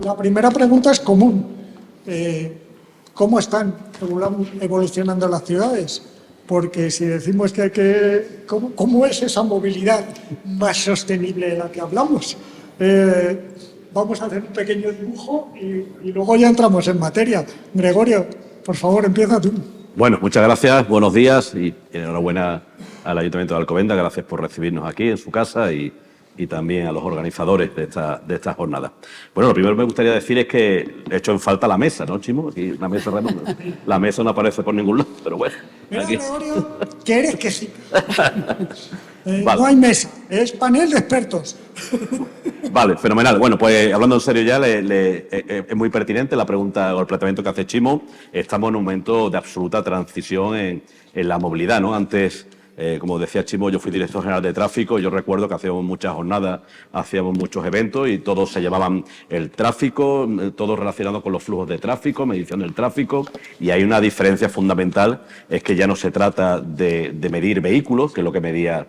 La primera pregunta es común. ¿Cómo están evolucionando las ciudades? Porque si decimos que hay que... ¿Cómo es esa movilidad más sostenible de la que hablamos? Vamos a hacer un pequeño dibujo y luego ya entramos en materia. Gregorio, por favor, empieza tú. Bueno, muchas gracias, buenos días y enhorabuena al Ayuntamiento de Alcobendas. Gracias por recibirnos aquí en su casa y también a los organizadores de esta jornada. Bueno, lo primero que me gustaría decir es que he hecho en falta la mesa, ¿no, Chimo? Aquí una mesa redonda. La mesa no aparece por ningún lado, pero bueno. Mira, Aquí. Gregorio, que eres que sí. Vale. No hay mesa, es panel de expertos. Vale, fenomenal. Bueno, pues hablando en serio ya, es muy pertinente la pregunta o el planteamiento que hace Chimo. Estamos en un momento de absoluta transición en la movilidad, ¿no? Antes, como decía Chimo, yo fui director general de tráfico. Yo recuerdo que hacíamos muchas jornadas, hacíamos muchos eventos y todos se llamaban el tráfico, todo relacionado con los flujos de tráfico, medición del tráfico. Y hay una diferencia fundamental, es que ya no se trata de medir vehículos, que es lo que medía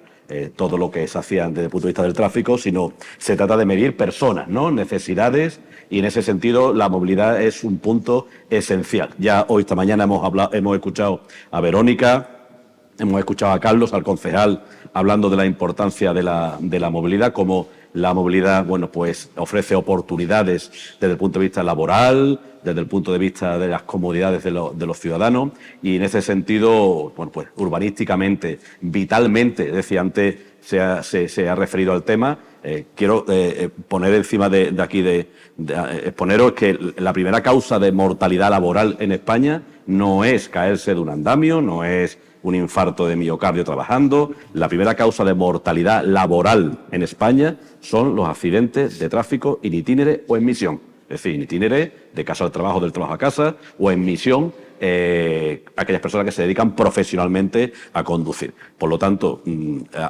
todo lo que se hacía desde el punto de vista del tráfico, sino se trata de medir personas, ¿no? Necesidades, y en ese sentido la movilidad es un punto esencial. Ya hoy, esta mañana, hemos escuchado a Verónica, hemos escuchado a Carlos, al concejal, hablando de la importancia de la movilidad, como la movilidad, bueno, pues ofrece oportunidades desde el punto de vista laboral, desde el punto de vista de las comodidades de los ciudadanos, y en ese sentido, bueno, pues urbanísticamente, vitalmente, decía antes, se ha referido al tema. Quiero poner encima exponeros que la primera causa de mortalidad laboral en España no es caerse de un andamio, no es un infarto de miocardio trabajando. La primera causa de mortalidad laboral en España son los accidentes de tráfico in itinere o en misión. Es decir, in itinere, de casa al trabajo, del trabajo a casa, o en misión, aquellas personas que se dedican profesionalmente a conducir. Por lo tanto,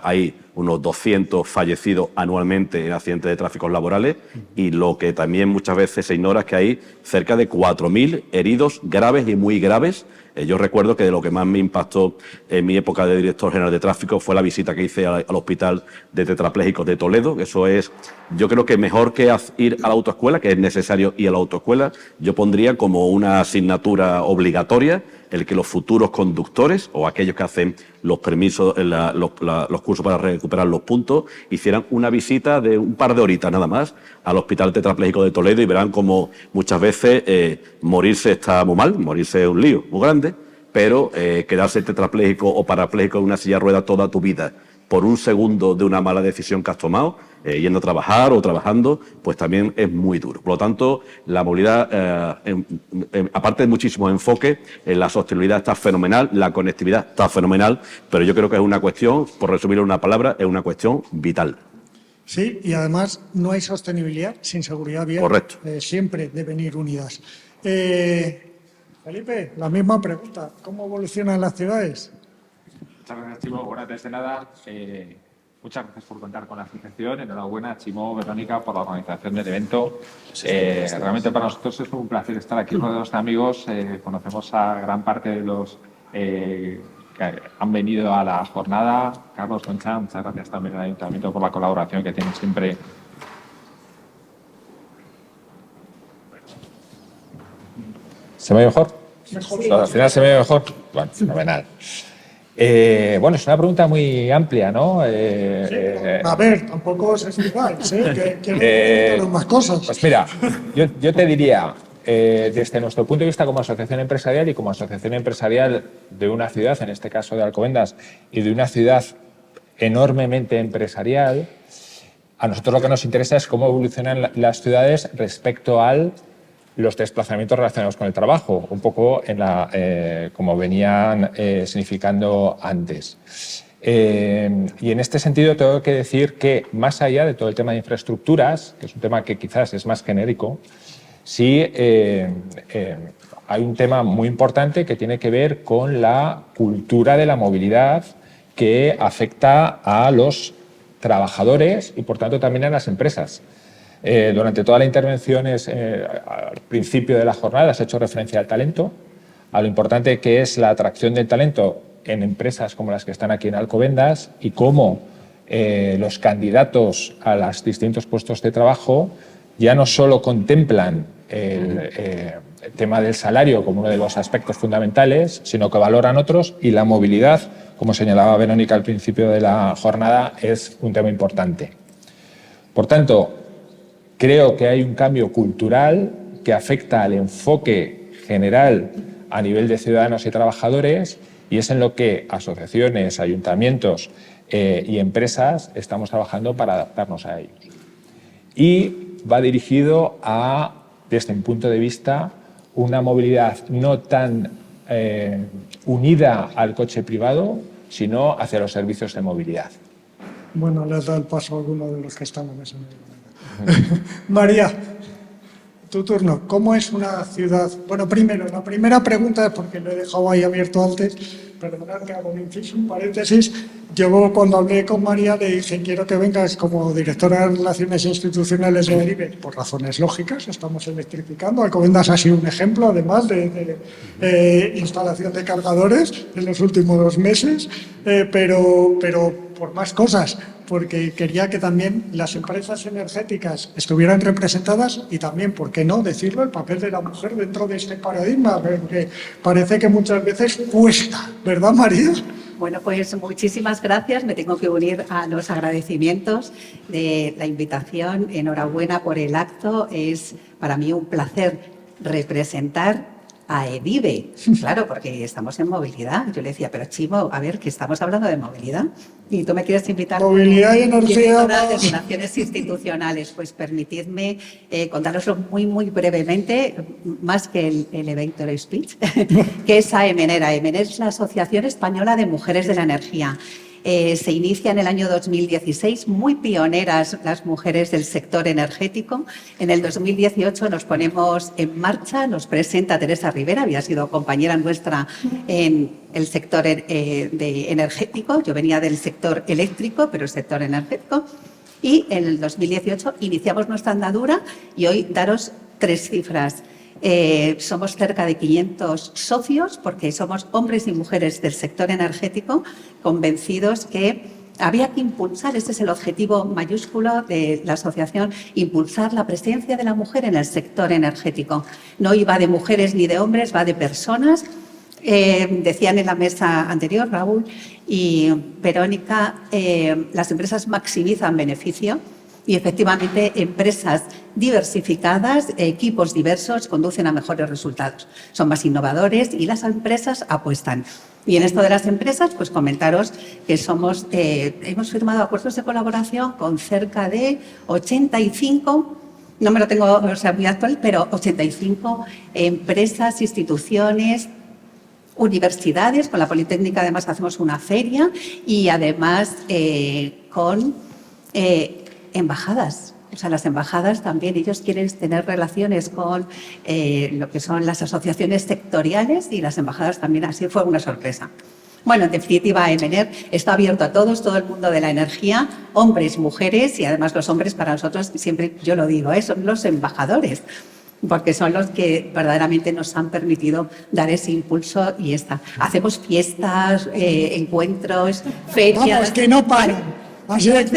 hay unos 200 fallecidos anualmente en accidentes de tráfico laborales, y lo que también muchas veces se ignora es que hay cerca de 4.000 heridos graves y muy graves. Yo recuerdo que de lo que más me impactó en mi época de director general de tráfico fue la visita que hice al Hospital de Tetraplégicos de Toledo. Eso es, yo creo que mejor que ir a la autoescuela, que es necesario ir a la autoescuela, yo pondría como una asignatura obligatoria el que los futuros conductores o aquellos que hacen los permisos, los cursos para recuperar los puntos, hicieran una visita de un par de horitas nada más al Hospital Tetrapléjico de Toledo, y verán como muchas veces morirse está muy mal, morirse es un lío muy grande, pero quedarse tetrapléjico o parapléjico en una silla de ruedas toda tu vida por un segundo de una mala decisión que has tomado, yendo a trabajar o trabajando, pues también es muy duro. Por lo tanto, la movilidad, aparte de muchísimos enfoques, la sostenibilidad está fenomenal, la conectividad está fenomenal, pero yo creo que es una cuestión, por resumirlo en una palabra, es una cuestión vital. Sí, y además no hay sostenibilidad sin seguridad vial. Correcto. Siempre deben ir unidas. Felipe, la misma pregunta. ¿Cómo evolucionan las ciudades? Muchas gracias, Chimo. Bueno, antes de nada, muchas gracias por contar con la asociación. Enhorabuena, Chimo, Verónica, por la organización del evento. Realmente para nosotros es un placer estar aquí rodeados de amigos. Conocemos a gran parte de los que han venido a la jornada. Carlos, Concha, muchas gracias también al Ayuntamiento por la colaboración que tienen siempre. ¿Se me oye mejor? Al final se me oye mejor. Bueno, fenomenal. Bueno, es una pregunta muy amplia, ¿no? A ver, tampoco os explicáis, que más cosas. Pues mira, yo te diría, desde nuestro punto de vista como asociación empresarial y como asociación empresarial de una ciudad, en este caso de Alcobendas, y de una ciudad enormemente empresarial, a nosotros lo que nos interesa es cómo evolucionan las ciudades respecto a los desplazamientos relacionados con el trabajo, un poco como venían significando antes. Y en este sentido tengo que decir que, más allá de todo el tema de infraestructuras, que es un tema que quizás es más genérico, sí hay un tema muy importante que tiene que ver con la cultura de la movilidad, que afecta a los trabajadores y, por tanto, también a las empresas. Durante toda la intervención al principio de la jornada se ha hecho referencia al talento, a lo importante que es la atracción del talento en empresas como las que están aquí en Alcobendas, y cómo los candidatos a los distintos puestos de trabajo ya no solo contemplan el tema del salario como uno de los aspectos fundamentales, sino que valoran otros, y la movilidad, como señalaba Verónica al principio de la jornada, es un tema importante. Por tanto, creo que hay un cambio cultural que afecta al enfoque general a nivel de ciudadanos y trabajadores, y es en lo que asociaciones, ayuntamientos y empresas estamos trabajando para adaptarnos a ellos. Y va dirigido a, desde un punto de vista, una movilidad no tan unida al coche privado, sino hacia los servicios de movilidad. Bueno, les da el paso a alguno de los que están en esa mesa. María, tu turno. ¿Cómo es una ciudad? Bueno, primero, la primera pregunta es porque lo he dejado ahí abierto antes. Perdonad que hago un inciso, un paréntesis. Yo cuando hablé con María le dije, quiero que vengas como directora de Relaciones Institucionales de EDIVE, por razones lógicas, estamos electrificando. Alcobendas ha sido un ejemplo, además, de instalación de cargadores en los últimos 2 meses, pero por más cosas, porque quería que también las empresas energéticas estuvieran representadas y también, ¿por qué no decirlo?, el papel de la mujer dentro de este paradigma, porque parece que muchas veces cuesta, ¿verdad, María? Bueno, pues muchísimas gracias. Me tengo que unir a los agradecimientos de la invitación. Enhorabuena por el acto. Es para mí un placer representar a EDIVE. Claro, porque estamos en movilidad. Yo le decía, pero Chimo, a ver, que estamos hablando de movilidad y tú me quieres invitar. Movilidad y energía. De relaciones institucionales. Pues permitidme contároslo muy brevemente, más que el elevator speech, que es AEMENER. AEMENER es la Asociación Española de Mujeres de la Energía. Se inicia en el año 2016, muy pioneras las mujeres del sector energético. En el 2018 nos ponemos en marcha, nos presenta Teresa Rivera, había sido compañera nuestra en el sector energético. Yo venía del sector eléctrico, pero el sector energético. Y en el 2018 iniciamos nuestra andadura y hoy daros 3 cifras. Somos cerca de 500 socios, porque somos hombres y mujeres del sector energético convencidos que había que impulsar, ese es el objetivo mayúsculo de la asociación, impulsar la presencia de la mujer en el sector energético. No iba de mujeres ni de hombres, va de personas. Decían en la mesa anterior, Raúl y Verónica, las empresas maximizan beneficio. Y efectivamente, empresas diversificadas, equipos diversos, conducen a mejores resultados. Son más innovadores y las empresas apuestan. Y en esto de las empresas, pues comentaros que hemos firmado acuerdos de colaboración con cerca de 85, no me lo tengo muy actual, pero 85 empresas, instituciones, universidades. Con la Politécnica además hacemos una feria y además con embajadas. O sea, las embajadas también, ellos quieren tener relaciones con lo que son las asociaciones sectoriales, y las embajadas también, así fue una sorpresa. Bueno, en definitiva, EMENER está abierto a todos, todo el mundo de la energía, hombres, mujeres, y además los hombres para nosotros, siempre yo lo digo, son los embajadores, porque son los que verdaderamente nos han permitido dar ese impulso y hacemos fiestas, encuentros, ferias. Vamos, que no paran. Así es.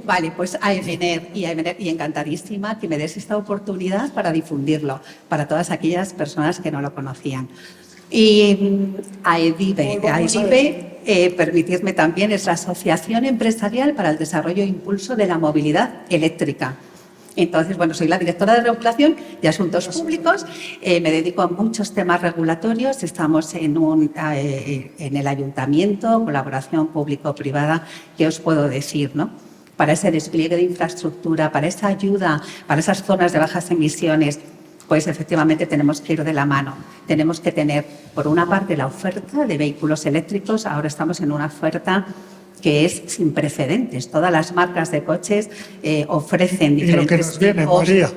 Vale, pues a EMENER y encantadísima que me des esta oportunidad para difundirlo para todas aquellas personas que no lo conocían. Y a EDIVE, permitidme también, es la Asociación Empresarial para el Desarrollo e Impulso de la Movilidad Eléctrica. Entonces, bueno, soy la directora de regulación de asuntos públicos, me dedico a muchos temas regulatorios, estamos en el ayuntamiento, colaboración público-privada, ¿qué os puedo decir, no? Para ese despliegue de infraestructura, para esa ayuda, para esas zonas de bajas emisiones, pues efectivamente tenemos que ir de la mano. Tenemos que tener, por una parte, la oferta de vehículos eléctricos. Ahora estamos en una oferta que es sin precedentes. Todas las marcas de coches ofrecen diferentes... Y lo que nos viene, tipos, María.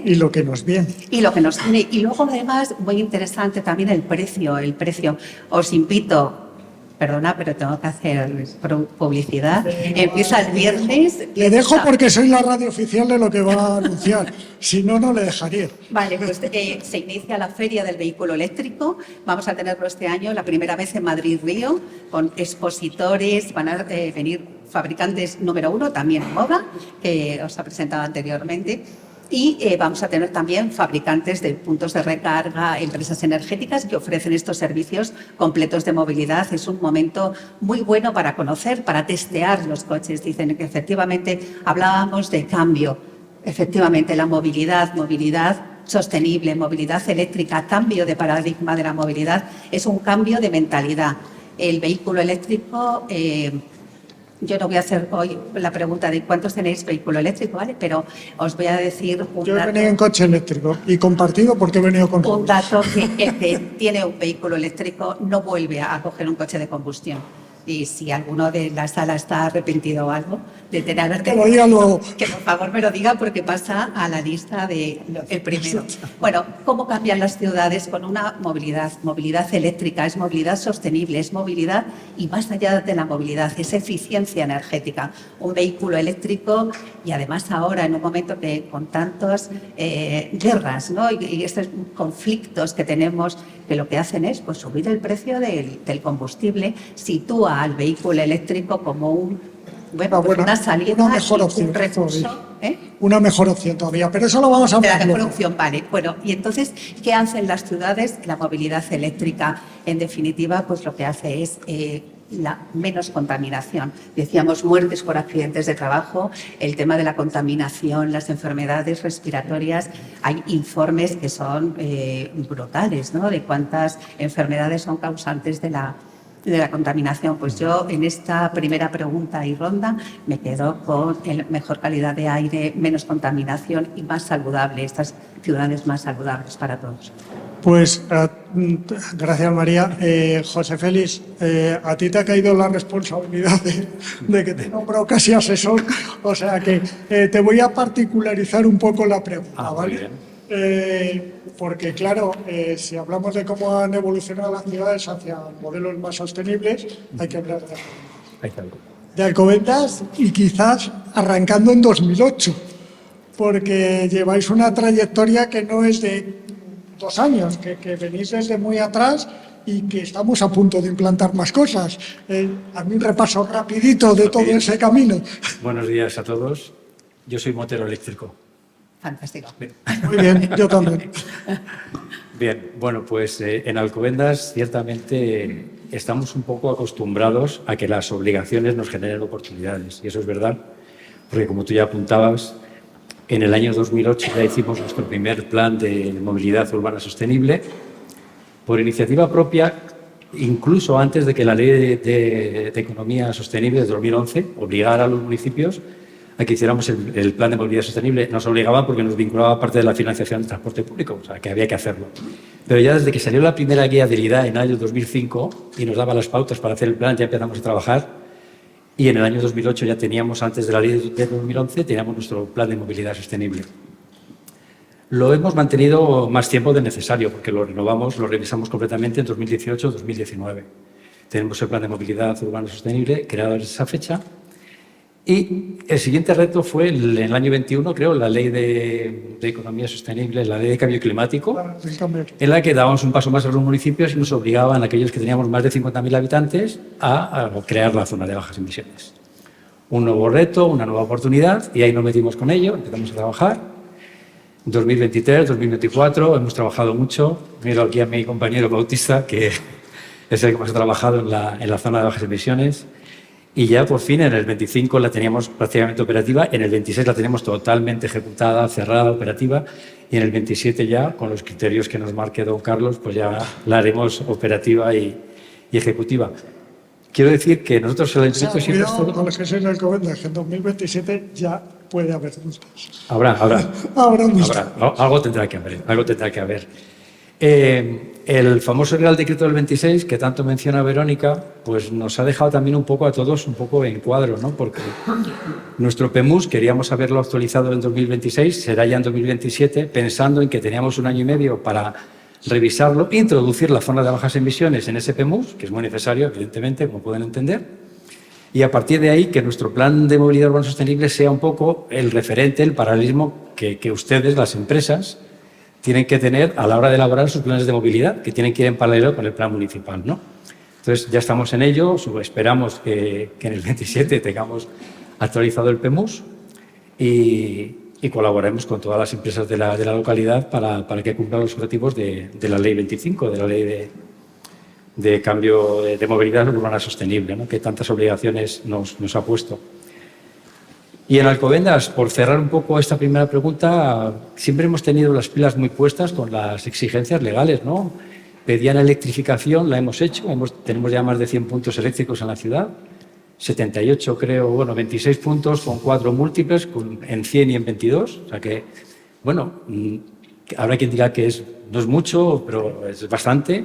Y lo que nos viene. Y lo que nos viene. Y luego, además, muy interesante también el precio. Os invito Perdona, pero tengo que hacer publicidad. Empieza el viernes. Le dejo porque soy la radio oficial de lo que va a anunciar. Si no, no le dejaría. Vale, pues se inicia la Feria del Vehículo Eléctrico. Vamos a tenerlo este año, la primera vez en Madrid-Río, con expositores, van a venir fabricantes número 1, también Moda, que os ha presentado anteriormente. Y vamos a tener también fabricantes de puntos de recarga, empresas energéticas que ofrecen estos servicios completos de movilidad. Es un momento muy bueno para conocer, para testear los coches. Dicen que efectivamente hablábamos de cambio. Efectivamente, la movilidad sostenible, movilidad eléctrica, cambio de paradigma de la movilidad, es un cambio de mentalidad. El vehículo eléctrico... yo no voy a hacer hoy la pregunta de cuántos tenéis vehículo eléctrico, ¿vale? Pero os voy a decir un Yo he dato. venido en coche eléctrico y compartido porque he venido con... Un dato que el que tiene un vehículo eléctrico no vuelve a coger un coche de combustión. Y si alguno de la sala está arrepentido o algo de tener... Que lo diga luego. Que por favor me lo diga porque pasa a la lista de el primero. Bueno, ¿cómo cambian las ciudades con una movilidad eléctrica? Es movilidad sostenible, es movilidad y más allá de la movilidad, es eficiencia energética. Un vehículo eléctrico y además ahora en un momento que con tantas guerras, ¿no? y estos conflictos que tenemos, que lo que hacen es pues, subir el precio del combustible, sitúa al vehículo eléctrico como una salida, una mejor opción, un recurso. Una mejor opción todavía, pero eso lo vamos a De la hablar mejor luego. opción, vale. Bueno, y entonces, ¿qué hacen las ciudades? La movilidad eléctrica, en definitiva, pues lo que hace es la menos contaminación. Decíamos muertes por accidentes de trabajo, el tema de la contaminación, las enfermedades respiratorias. Hay informes que son brutales, ¿no? De cuántas enfermedades son causantes de la contaminación. Pues yo en esta primera pregunta y ronda me quedo con mejor calidad de aire, menos contaminación y más saludable, estas ciudades más saludables para todos. Pues gracias María. José Félix, a ti te ha caído la responsabilidad de que te he nombrado casi asesor, o sea que te voy a particularizar un poco la pregunta, ¿vale? Porque claro, si hablamos de cómo han evolucionado las ciudades hacia modelos más sostenibles, hay que hablar de Alcobendas y quizás arrancando en 2008, porque lleváis una trayectoria que no es de 2 años, que venís desde muy atrás y que estamos a punto de implantar más cosas. A mí un repaso rapidito de todo ese camino. Buenos días a todos. Yo soy motero eléctrico. Fantástico. Muy bien, yo también. Bien, bueno, pues en Alcobendas ciertamente estamos un poco acostumbrados a que las obligaciones nos generen oportunidades. Y eso es verdad, porque como tú ya apuntabas, en el año 2008 ya hicimos nuestro primer plan de movilidad urbana sostenible por iniciativa propia, incluso antes de que la Ley de Economía Sostenible de 2011 obligara a los municipios a que hiciéramos el plan de movilidad sostenible. Nos obligaba porque nos vinculaba parte de la financiación del transporte público, o sea, que había que hacerlo. Pero ya desde que salió la primera guía de IDA en el año 2005 y nos daba las pautas para hacer el plan, ya empezamos a trabajar. Y en el año 2008 ya teníamos, antes de la ley de 2011, teníamos nuestro plan de movilidad sostenible. Lo hemos mantenido más tiempo del necesario, porque lo renovamos, lo revisamos completamente en 2018-2019. Tenemos el plan de movilidad urbana sostenible creado en esa fecha. Y el siguiente reto fue en el año 21, creo, la ley de economía sostenible, la ley de cambio climático, en la que dábamos un paso más a los municipios y nos obligaban a aquellos que teníamos más de 50.000 habitantes a crear la zona de bajas emisiones. Un nuevo reto, una nueva oportunidad, y ahí nos metimos con ello, empezamos a trabajar. 2023, 2024, hemos trabajado mucho. Miro aquí a mi compañero Bautista, que es el que más ha trabajado en la zona de bajas emisiones. Y ya por fin en el 25 la teníamos prácticamente operativa, en el 26 la tenemos totalmente ejecutada, cerrada, operativa, y en el 27 ya, con los criterios que nos marque don Carlos, pues ya la haremos operativa y ejecutiva. Quiero decir que nosotros el Ayuntamiento siempre... Cuidado con los que sois de Alcobendas, que en 2027 ya puede haber multas. Habrá multas. algo tendrá que haber. El famoso Real Decreto del 26, que tanto menciona Verónica, pues nos ha dejado también un poco a todos un poco en cuadro, ¿no? Porque nuestro PEMUS queríamos haberlo actualizado en 2026, será ya en 2027, pensando en que teníamos 1 año y medio para revisarlo, introducir la zona de bajas emisiones en ese PEMUS, que es muy necesario, evidentemente, como pueden entender, y a partir de ahí que nuestro plan de movilidad urbana sostenible sea un poco el referente, el paralelismo que ustedes, las empresas, tienen que tener a la hora de elaborar sus planes de movilidad, que tienen que ir en paralelo con el plan municipal, ¿no? Entonces, ya estamos en ello, esperamos que en el 27 tengamos actualizado el PEMUS y colaboremos con todas las empresas de la localidad para que cumplan los objetivos de la Ley 25, de la Ley de Cambio de Movilidad Urbana Sostenible, ¿no? Que tantas obligaciones nos ha puesto. Y en Alcobendas, por cerrar un poco esta primera pregunta, siempre hemos tenido las pilas muy puestas con las exigencias legales, ¿no? Pedían electrificación, la hemos hecho, tenemos ya más de 100 puntos eléctricos en la ciudad, 78 creo, bueno, 26 puntos con 4 múltiples, en 100 y en 22, o sea que, bueno, habrá quien diga que no es mucho, pero es bastante.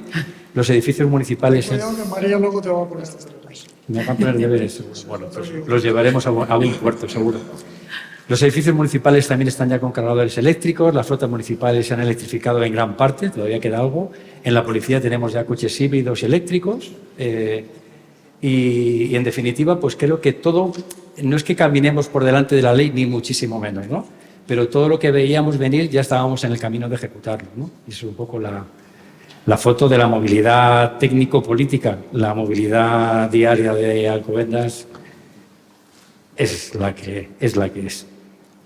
Los edificios municipales... Cuidado que María luego te va a poner deberes. Me van a poner deberes, seguro. Bueno, pues los llevaremos a buen puerto, seguro. Los edificios municipales también están ya con cargadores eléctricos, las flotas municipales se han electrificado en gran parte, todavía queda algo. En la policía tenemos ya coches híbridos y eléctricos. Y en definitiva, pues creo que todo, no es que caminemos por delante de la ley, ni muchísimo menos, ¿no? Pero todo lo que veíamos venir ya estábamos en el camino de ejecutarlo, ¿no? Y eso es un poco la foto de la movilidad técnico-política, la movilidad diaria de Alcobendas es la que es,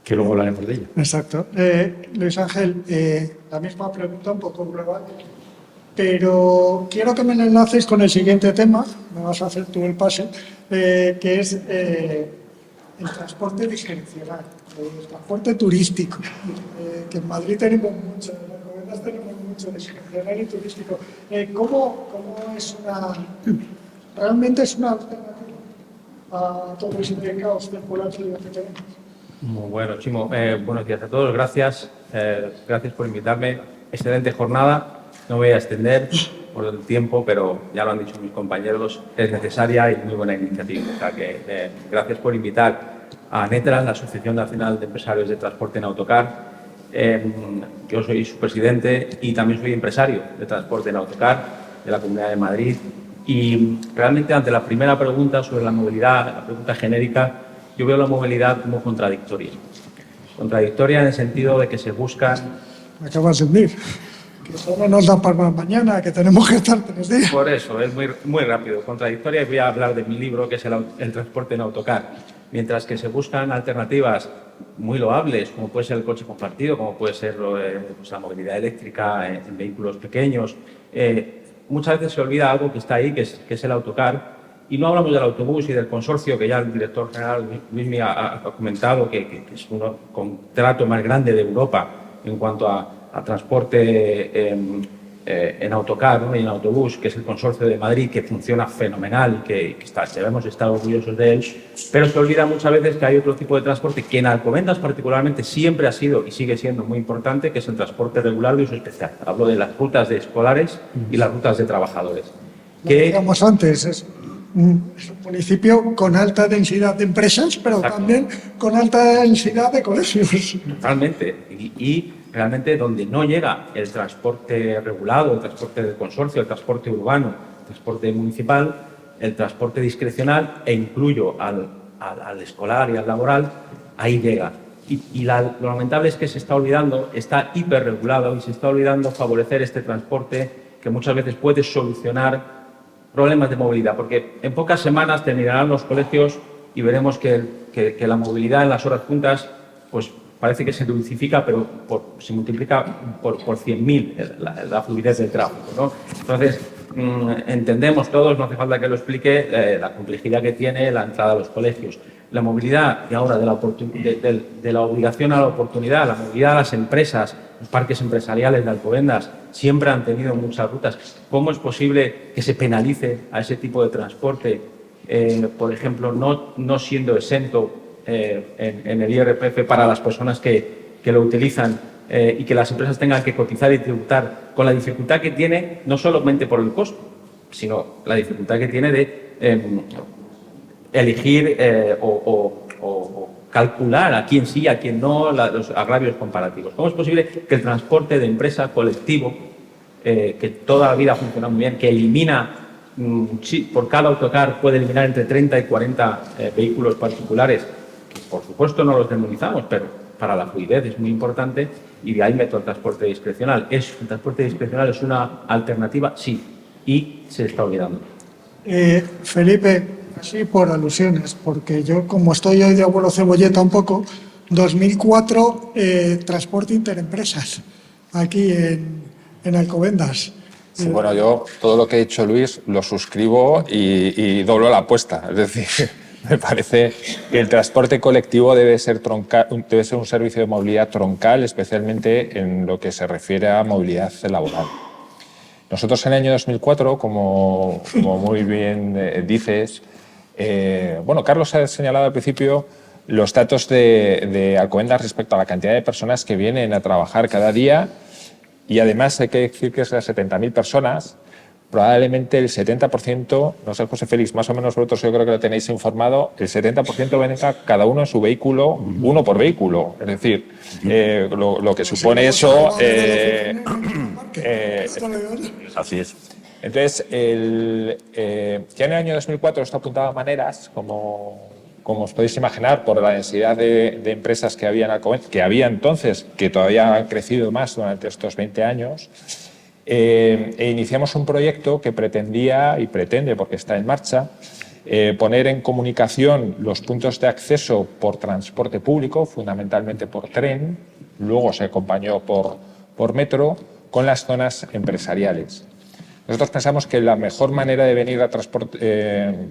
que luego hablaremos de ella. Exacto. Luis Ángel, la misma pregunta, un poco global, pero quiero que me lo enlaces con el siguiente tema, me vas a hacer tú el pase, que es el transporte discrecional, el transporte turístico, que en Madrid tenemos mucho, en Alcobendas tenemos mucho discrecional y turístico. ¿Cómo es realmente es una alternativa a todo ese caos circulatorio que tenemos? Muy bueno, Chimo. Buenos días a todos. Gracias. Gracias por invitarme. Excelente jornada. No voy a extender por el tiempo, pero ya lo han dicho mis compañeros, es necesaria y muy buena iniciativa. O sea que, gracias por invitar a NETRA, la Asociación Nacional de Empresarios de Transporte en Autocar. Yo soy su presidente y también soy empresario de transporte en autocar de la Comunidad de Madrid. Y realmente ante la primera pregunta sobre la movilidad, la pregunta genérica, yo veo la movilidad como contradictoria. Contradictoria en el sentido de que se buscan... Me acabas de decir que solo nos da para mañana, que tenemos que estar 3 días. Por eso, es muy rápido. Contradictoria, y voy a hablar de mi libro, que es el transporte en autocar. Mientras que se buscan alternativas muy loables, como puede ser el coche compartido, como puede ser pues la movilidad eléctrica en vehículos pequeños, muchas veces se olvida algo que está ahí, que es el autocar. Y no hablamos del autobús y del consorcio, que ya el director general Luismi ha comentado, que es un contrato más grande de Europa en cuanto a transporte en autocar, ¿no? Y en autobús, que es el consorcio de Madrid, que funciona fenomenal y que debemos estar orgullosos de él. Pero se olvida muchas veces que hay otro tipo de transporte que en Alcobendas particularmente siempre ha sido y sigue siendo muy importante, que es el transporte regular de uso especial. Hablo de las rutas de escolares y las rutas de trabajadores. Lo que decíamos antes, es un municipio con alta densidad de empresas, pero Exacto. también con alta densidad de colegios. Totalmente. Y realmente donde no llega el transporte regulado, el transporte del consorcio, el transporte urbano, el transporte municipal, el transporte discrecional, e incluyo al escolar y al laboral, ahí llega. Y lo lamentable es que se está olvidando, está hiperregulado y se está olvidando favorecer este transporte que muchas veces puede solucionar problemas de movilidad, porque en pocas semanas terminarán los colegios y veremos que la movilidad en las horas puntas pues parece que se dulcifica, pero se multiplica por 100.000 la fluidez del tráfico, ¿no? Entonces, entendemos todos, no hace falta que lo explique, la complejidad que tiene la entrada a los colegios. La movilidad, y ahora de la obligación a la oportunidad, la movilidad a las empresas, los parques empresariales de Alcobendas, siempre han tenido muchas rutas. ¿Cómo es posible que se penalice a ese tipo de transporte, por ejemplo, no siendo exento en el IRPF para las personas que lo utilizan y que las empresas tengan que cotizar y tributar, con la dificultad que tiene, no solamente por el costo, sino la dificultad que tiene de elegir o calcular a quién sí, a quién no, los agravios comparativos? ¿Cómo es posible que el transporte de empresa colectivo que toda la vida funciona muy bien, que elimina, por cada autocar puede eliminar entre 30 y 40 vehículos particulares, que por supuesto no los demonizamos, pero para la fluidez es muy importante, y de ahí meto el transporte discrecional. ¿El transporte discrecional es una alternativa? Sí, y se está olvidando. Felipe, así por alusiones, porque yo como estoy hoy de abuelo cebolleta un poco, 2004, transporte interempresas, aquí en Alcobendas. Sí, bueno, yo todo lo que ha dicho Luis lo suscribo y doblo la apuesta. Es decir, me parece que el transporte colectivo debe ser un servicio de movilidad troncal, especialmente en lo que se refiere a movilidad laboral. Nosotros en el año 2004, como muy bien dices, bueno, Carlos ha señalado al principio los datos de Alcobendas respecto a la cantidad de personas que vienen a trabajar cada día, y además hay que decir que esas 70.000 personas, probablemente el 70%, no sé, José Félix, más o menos vosotros yo creo que lo tenéis informado, el 70% venga cada uno en su vehículo, uno por vehículo. Es decir, lo que supone eso... Así es. Entonces, ya en el año 2004 esto apuntaba a maneras, como os podéis imaginar, por la densidad de empresas que había en Alcobendas, que había entonces, que todavía han crecido más durante estos 20 años, e iniciamos un proyecto que pretendía, y pretende porque está en marcha, poner en comunicación los puntos de acceso por transporte público, fundamentalmente por tren, luego se acompañó por metro, con las zonas empresariales. Nosotros pensamos que la mejor manera de venir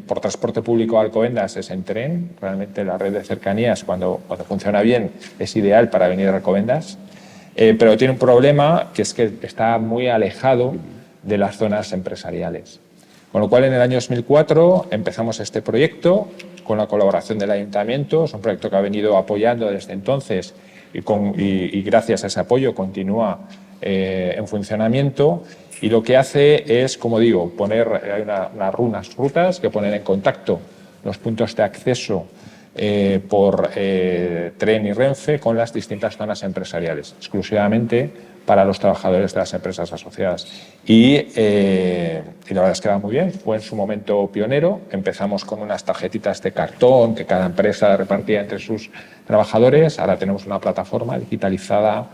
por transporte público a Alcobendas es en tren. Realmente la red de cercanías, cuando funciona bien, es ideal para venir a Alcobendas. Pero tiene un problema, que es que está muy alejado de las zonas empresariales. Con lo cual, en el año 2004 empezamos este proyecto con la colaboración del Ayuntamiento. Es un proyecto que ha venido apoyando desde entonces y gracias a ese apoyo continúa en funcionamiento. Y lo que hace es, como digo, poner unas rutas que ponen en contacto los puntos de acceso por tren y Renfe con las distintas zonas empresariales, exclusivamente para los trabajadores de las empresas asociadas. Y la verdad es que va muy bien. Fue en su momento pionero. Empezamos con unas tarjetitas de cartón que cada empresa repartía entre sus trabajadores. Ahora tenemos una plataforma digitalizada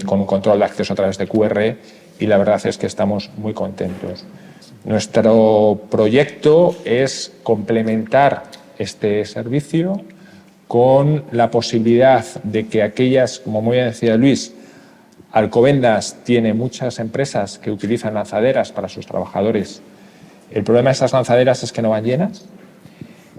con un control de acceso a través de QR, y la verdad es que estamos muy contentos. Nuestro proyecto es complementar este servicio con la posibilidad de que aquellas, como muy bien decía Luis, Alcobendas tiene muchas empresas que utilizan lanzaderas para sus trabajadores. El problema de estas lanzaderas es que no van llenas.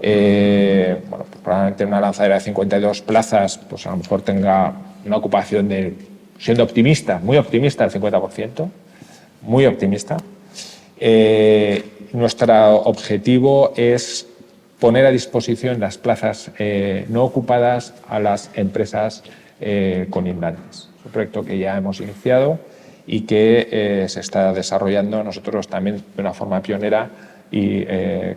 Bueno, pues probablemente una lanzadera de 52 plazas, pues a lo mejor tenga una ocupación de, siendo optimista, muy optimista, del 50%, muy optimista. Nuestro objetivo es poner a disposición las plazas no ocupadas a las empresas colindantes. Es un proyecto que ya hemos iniciado y que se está desarrollando nosotros también de una forma pionera, y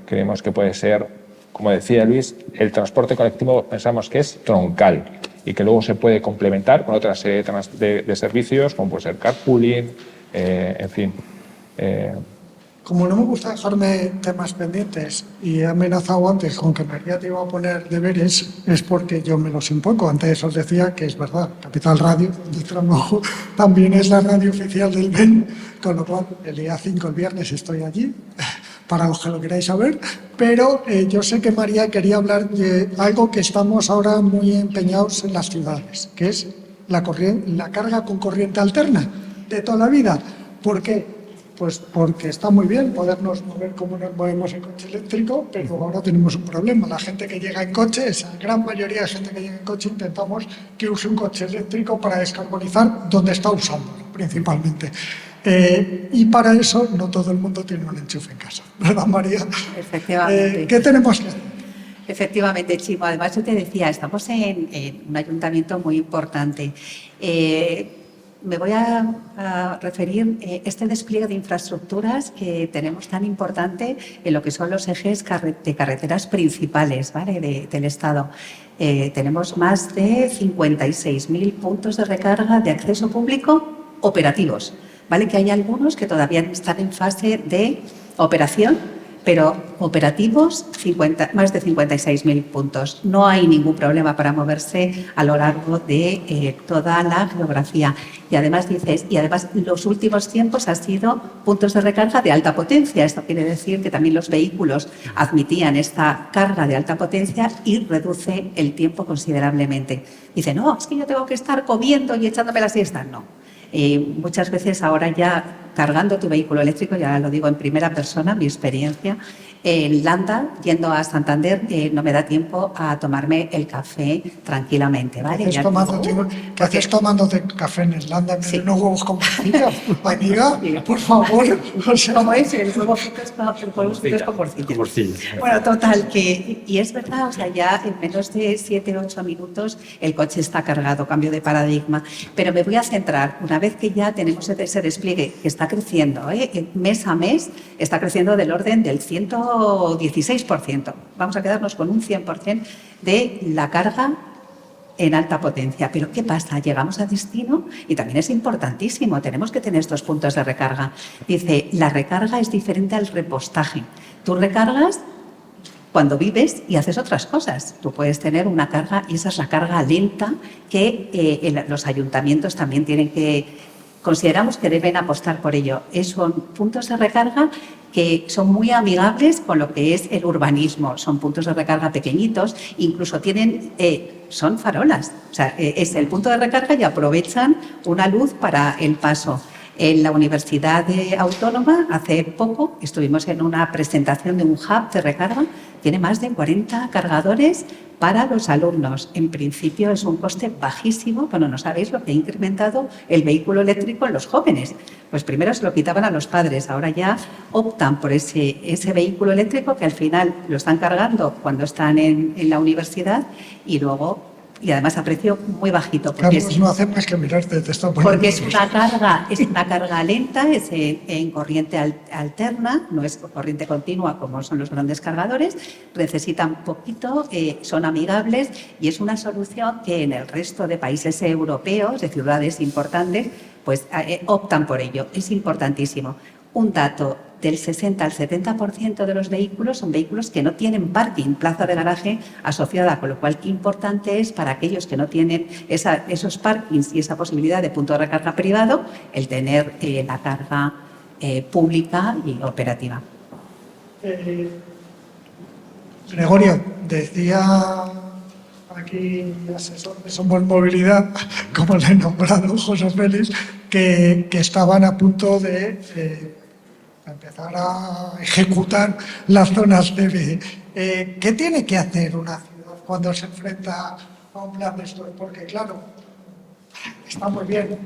creemos que puede ser, como decía Luis, el transporte colectivo pensamos que es troncal y que luego se puede complementar con otra serie de servicios, como puede ser carpooling, en fin. Como no me gusta dejarme temas pendientes y he amenazado antes con que María te iba a poner deberes, es porque yo me los impongo. Antes os decía que es verdad, Capital Radio, donde trabajo, también es la radio oficial del BEN, con lo cual el día 5, el viernes, estoy allí, para los que lo queráis saber. Pero yo sé que María quería hablar de algo que estamos ahora muy empeñados en las ciudades, que es la carga con corriente alterna de toda la vida. ¿Por qué? Pues porque está muy bien podernos mover como nos movemos en coche eléctrico, pero ahora tenemos un problema. La gente que llega en coche, esa gran mayoría de gente que llega en coche, intentamos que use un coche eléctrico para descarbonizar donde está usándolo, principalmente. Y para eso no todo el mundo tiene un enchufe en casa, ¿verdad, María? Efectivamente. ¿Qué tenemos que hacer? Efectivamente, Chimo. Además, yo te decía, estamos en un ayuntamiento muy importante. Me voy a referir este despliegue de infraestructuras que tenemos tan importante en lo que son los ejes de carreteras principales, ¿vale? del Estado. Tenemos más de 56.000 puntos de recarga de acceso público operativos, ¿vale? Que hay algunos que todavía están en fase de operación, pero operativos, más de 56.000 puntos. No hay ningún problema para moverse a lo largo de toda la geografía. Y además los últimos tiempos han sido puntos de recarga de alta potencia. Esto quiere decir que también los vehículos admitían esta carga de alta potencia y reduce el tiempo considerablemente. Dice, no, es que yo tengo que estar comiendo y echándome la siesta. No. Muchas veces ahora ya cargando tu vehículo eléctrico, ya lo digo en primera persona, mi experiencia, en Landa, yendo a Santander, no me da tiempo a tomarme el café tranquilamente, ¿vale? ¿Qué haces tomándote café en Irlanda? Sí. ¿No huevos con morcilla? Amiga, por favor. O sea, ¿Cómo es? El huevo frito es con morcilla. Con morcilla. Bueno, total, y es verdad, o sea, ya en menos de 7 o 8 minutos el coche está cargado, cambio de paradigma. Pero me voy a centrar, una vez que ya tenemos ese despliegue que está creciendo, mes a mes, está creciendo del orden del 116%. Vamos a quedarnos con un 100% de la carga en alta potencia. Pero ¿qué pasa? Llegamos a destino y también es importantísimo, tenemos que tener estos puntos de recarga. Dice, la recarga es diferente al repostaje. Tú recargas cuando vives y haces otras cosas. Tú puedes tener una carga, y esa es la carga lenta que los ayuntamientos también consideramos que deben apostar por ello. Son puntos de recarga que son muy amigables con lo que es el urbanismo. Son puntos de recarga pequeñitos, incluso son farolas. O sea, es el punto de recarga y aprovechan una luz para el paso. En la Universidad Autónoma, hace poco, estuvimos en una presentación de un hub de recarga. Tiene más de 40 cargadores para los alumnos. En principio es un coste bajísimo. Bueno, no sabéis lo que ha incrementado el vehículo eléctrico en los jóvenes. Pues primero se lo quitaban a los padres, ahora ya optan por ese vehículo eléctrico que al final lo están cargando cuando están en la universidad y además a precio muy bajito. Carlos, no hace más que mirarte, te está poniendo. Porque es una carga lenta, es en corriente alterna, no es corriente continua como son los grandes cargadores, necesitan poquito, son amigables y es una solución que en el resto de países europeos, de ciudades importantes, pues optan por ello. Es importantísimo. Un dato, del 60 al 70% de los vehículos son vehículos que no tienen parking, plaza de garaje asociada, con lo cual qué importante es para aquellos que no tienen esos parkings y esa posibilidad de punto de recarga privado, el tener la carga pública y operativa. Gregorio, decía aquí el asesor de Somos Movilidad, como le he nombrado José Félix, que estaban a punto de empezar a ejecutar las zonas CB. ¿Qué tiene que hacer una ciudad cuando se enfrenta a un plan de esto? Porque claro, está muy bien,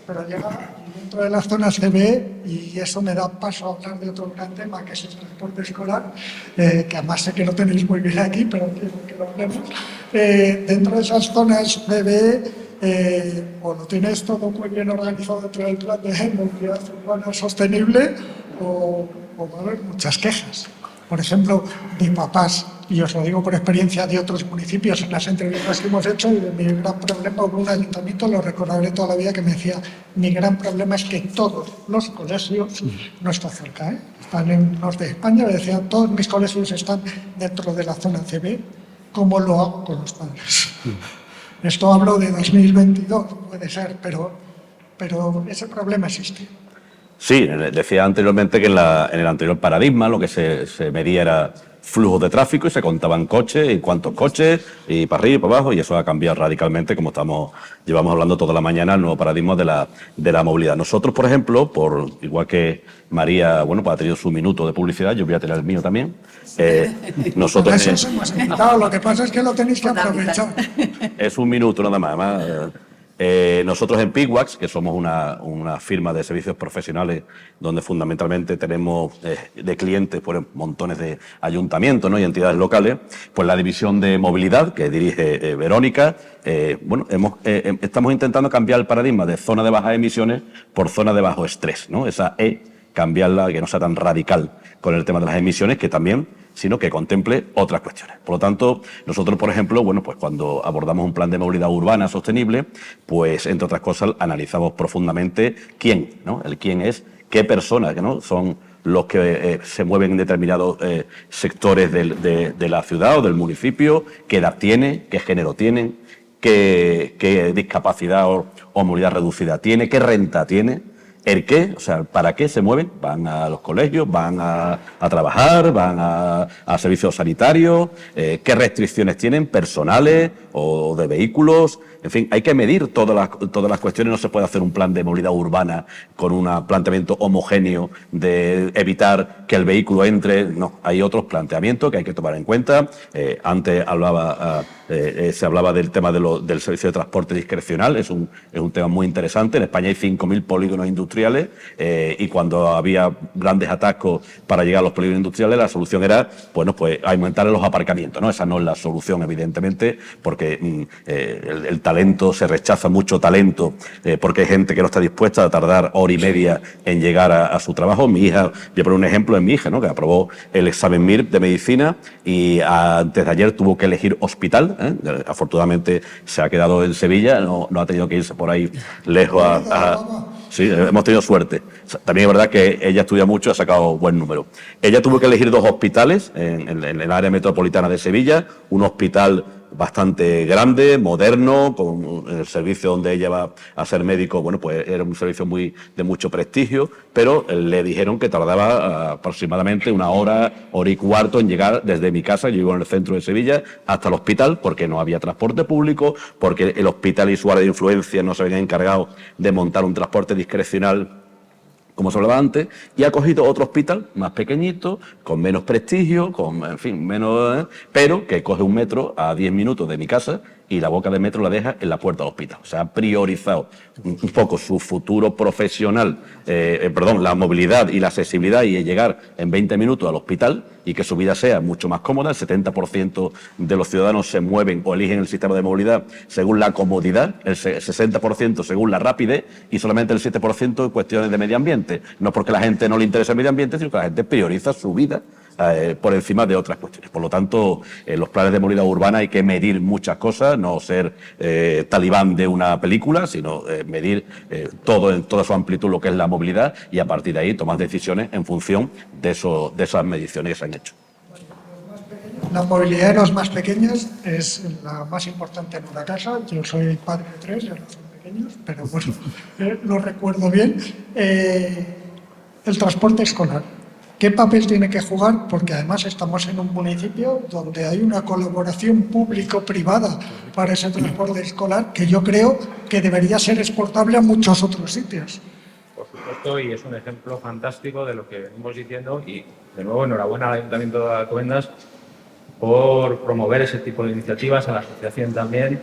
pero llega dentro de las zonas CB, y eso me da paso a hablar de otro gran tema, que es el transporte escolar, que además sé que lo tenéis muy bien aquí, pero quiero que lo hablemos. Dentro de esas zonas CB, o lo tienes todo muy bien organizado dentro del plan de movilidad urbana sostenible, o va a haber muchas quejas. Por ejemplo, mis papás, y os lo digo por experiencia de otros municipios en las entrevistas que hemos hecho, y de mi gran problema, hubo un ayuntamiento, lo recordaré toda la vida, que me decía, mi gran problema es que todos los colegios, no está cerca, están en el norte de España, me decían, todos mis colegios están dentro de la zona CB, ¿cómo lo hago con los padres? Esto hablo de 2022, puede ser, pero ese problema existe. Sí, decía anteriormente que en el anterior paradigma lo que se medía era flujos de tráfico y se contaban coches y cuántos coches y para arriba y para abajo, y eso ha cambiado radicalmente, como llevamos hablando toda la mañana, el nuevo paradigma de la movilidad. Nosotros, por ejemplo, igual que María, bueno, pues ha tenido su minuto de publicidad, yo voy a tener el mío también. Nosotros Eso os hemos invitado, lo que pasa es que lo tenéis que aprovechar. es un minuto nada más. Nosotros en Pigwax, que somos una firma de servicios profesionales donde fundamentalmente tenemos de clientes por montones de ayuntamientos, ¿no? y entidades locales, pues la división de movilidad que dirige Verónica, estamos intentando cambiar el paradigma de zona de bajas emisiones por zona de bajo estrés, ¿no? Esa E cambiarla, que no sea tan radical con el tema de las emisiones, que también, sino que contemple otras cuestiones. Por lo tanto, nosotros, por ejemplo, bueno, pues cuando abordamos un plan de movilidad urbana sostenible, pues entre otras cosas analizamos profundamente quién, ¿no? El quién es, qué personas, ¿no? Son los que se mueven en determinados sectores de la ciudad o del municipio, qué edad tiene, qué género tienen, qué discapacidad o movilidad reducida tiene, qué renta tiene, el qué, o sea, para qué se mueven, van a los colegios, van a trabajar, van a servicios sanitarios, qué restricciones tienen personales o de vehículos. En fin, hay que medir todas las cuestiones. No se puede hacer un plan de movilidad urbana con un planteamiento homogéneo de evitar que el vehículo entre. No, hay otros planteamientos que hay que tomar en cuenta. Antes se hablaba del tema del servicio de transporte discrecional. Es un tema muy interesante. En España hay 5.000 polígonos industriales y cuando había grandes atascos para llegar a los polígonos industriales, la solución era, bueno, pues aumentar los aparcamientos, ¿no? Esa no es la solución, evidentemente, porque el talento, se rechaza mucho talento porque hay gente que no está dispuesta a tardar hora y media en llegar a su trabajo. Mi hija, voy a poner un ejemplo en mi hija, ¿no? Que aprobó el examen MIR de medicina y antes de ayer tuvo que elegir hospital. Afortunadamente se ha quedado en Sevilla, no ha tenido que irse por ahí lejos Sí, hemos tenido suerte. También es verdad que ella estudia mucho y ha sacado buen número. Ella tuvo que elegir 2 hospitales en el área metropolitana de Sevilla, un hospital bastante grande, moderno, con el servicio donde ella va a ser médico, bueno, pues era un servicio de mucho prestigio, pero le dijeron que tardaba aproximadamente 1 hora, hora y cuarto en llegar desde mi casa, yo vivo en el centro de Sevilla, hasta el hospital, porque no había transporte público, porque el hospital y su área de influencia no se habían encargado de montar un transporte discrecional como se hablaba antes, y ha cogido otro hospital más pequeñito, con menos prestigio, con, en fin, menos, pero que coge un metro a 10 minutos de mi casa y la boca del metro la deja en la puerta del hospital. O sea, ha priorizado un poco su futuro profesional, la movilidad y la accesibilidad y llegar en 20 minutos al hospital y que su vida sea mucho más cómoda. El 70% de los ciudadanos se mueven o eligen el sistema de movilidad según la comodidad, el 60% según la rapidez y solamente el 7% en cuestiones de medio ambiente. No porque la gente no le interese el medio ambiente, sino que la gente prioriza su vida por encima de otras cuestiones. Por lo tanto, en los planes de movilidad urbana hay que medir muchas cosas, no ser talibán de una película, sino medir todo en toda su amplitud lo que es la movilidad y a partir de ahí tomar decisiones en función de esas mediciones que se han hecho. La movilidad de los más pequeños es la más importante en una casa. Yo soy padre de 3, ya no son pequeños, pero bueno, lo recuerdo bien. El transporte escolar. ¿Qué papel tiene que jugar? Porque además estamos en un municipio donde hay una colaboración público-privada para ese transporte escolar que yo creo que debería ser exportable a muchos otros sitios. Por supuesto, y es un ejemplo fantástico de lo que venimos diciendo y, de nuevo, enhorabuena al Ayuntamiento de Alcobendas por promover ese tipo de iniciativas, a la asociación también.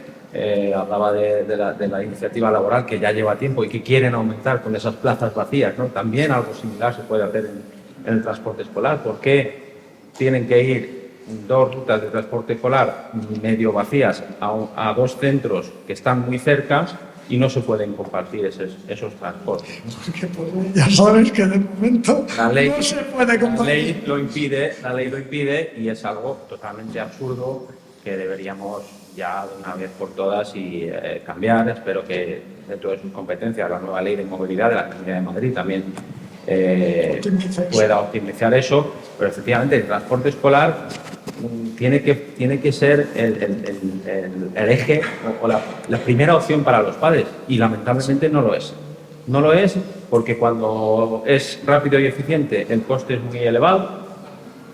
Hablaba de la iniciativa laboral que ya lleva tiempo y que quieren aumentar con esas plazas vacías, ¿no? También algo similar se puede hacer en el transporte escolar. ¿Por qué tienen que ir 2 rutas de transporte escolar medio vacías a 2 centros que están muy cerca y no se pueden compartir esos transportes? Porque pues, ya sabes que de momento la ley, no se puede compartir. La ley lo impide y es algo totalmente absurdo que deberíamos ya de una vez por todas y cambiar. Espero que dentro de sus competencias la nueva ley de movilidad de la Comunidad de Madrid también pueda optimizar eso, pero efectivamente el transporte escolar tiene que ser el eje o la primera opción para los padres y lamentablemente no lo es. No lo es porque cuando es rápido y eficiente el coste es muy elevado,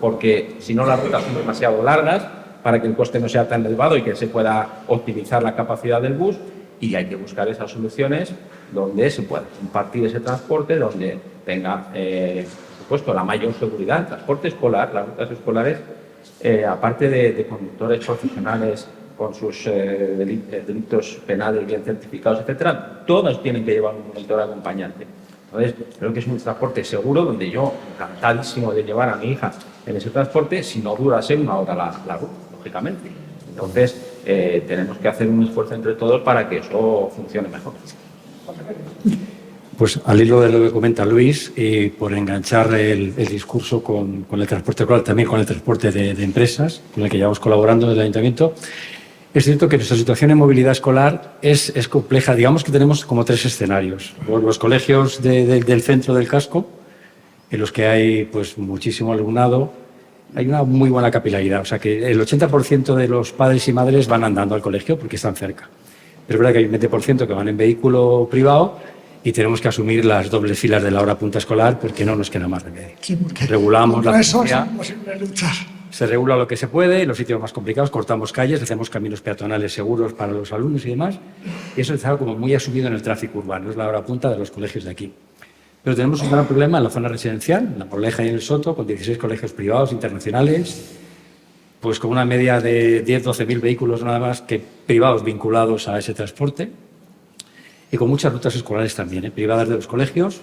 porque si no las rutas son demasiado largas para que el coste no sea tan elevado y que se pueda optimizar la capacidad del bus, y hay que buscar esas soluciones donde se pueda compartir ese transporte, donde tenga, por supuesto, la mayor seguridad. El transporte escolar, las rutas escolares, aparte de conductores profesionales con sus delitos penales bien certificados, etcétera, todas tienen que llevar un monitor acompañante. Entonces, creo que es un transporte seguro donde yo, encantadísimo de llevar a mi hija en ese transporte, si no durase 1 hora la ruta, lógicamente. Entonces, tenemos que hacer un esfuerzo entre todos para que eso funcione mejor. Pues al hilo de lo que comenta Luis, y por enganchar el discurso con el transporte escolar, también con el transporte de empresas, con el que llevamos colaborando desde el Ayuntamiento, es cierto que nuestra situación en movilidad escolar es compleja. Digamos que tenemos como 3 escenarios. Los colegios del centro del casco, en los que hay pues muchísimo alumnado, hay una muy buena capilaridad. O sea que el 80% de los padres y madres van andando al colegio porque están cerca. Pero es verdad que hay un 20% que van en vehículo privado y tenemos que asumir las dobles filas de la hora punta escolar porque no nos queda más remedio. Sí, porque Regulamos la contra eso es velocidad. imposible luchar. Se regula lo que se puede, en los sitios más complicados cortamos calles, hacemos caminos peatonales seguros para los alumnos y demás, y eso está como muy asumido en el tráfico urbano, es la hora punta de los colegios de aquí. Pero tenemos un gran problema en la zona residencial, en La Moraleja y en El Soto, con 16 colegios privados internacionales, pues con una media de 10-12.000 vehículos nada más que privados vinculados a ese transporte, y con muchas rutas escolares también, privadas de los colegios.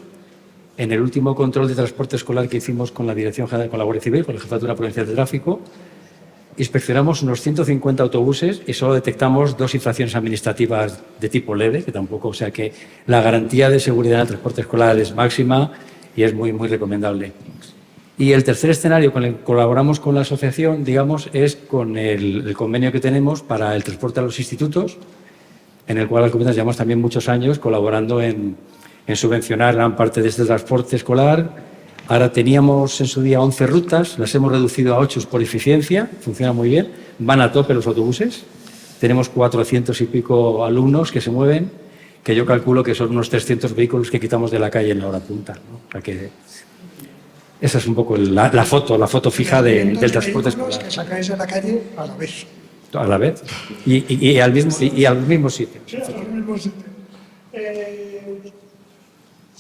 En el último control de transporte escolar que hicimos con la Dirección General de la Guardia Civil, con la Jefatura Provincial de Tráfico, inspeccionamos unos 150 autobuses y solo detectamos 2 infracciones administrativas de tipo leve, que tampoco, o sea que la garantía de seguridad en el transporte escolar es máxima y es muy, muy recomendable. Y el tercer escenario con el que colaboramos con la asociación, digamos, es con el convenio que tenemos para el transporte a los institutos, en el cual Alcobendas llevamos también muchos años colaborando en subvencionar gran parte de este transporte escolar. Ahora teníamos en su día 11 rutas, las hemos reducido a 8 por eficiencia, funciona muy bien, van a tope los autobuses, tenemos 400 y pico alumnos que se mueven, que yo calculo que son unos 300 vehículos que quitamos de la calle en la hora punta, ¿no? O sea que esa es un poco la foto fija del transporte escolar. Que sacáis de la calle a la vez. A la vez y al mismo sitio. Sí, al mismo sitio.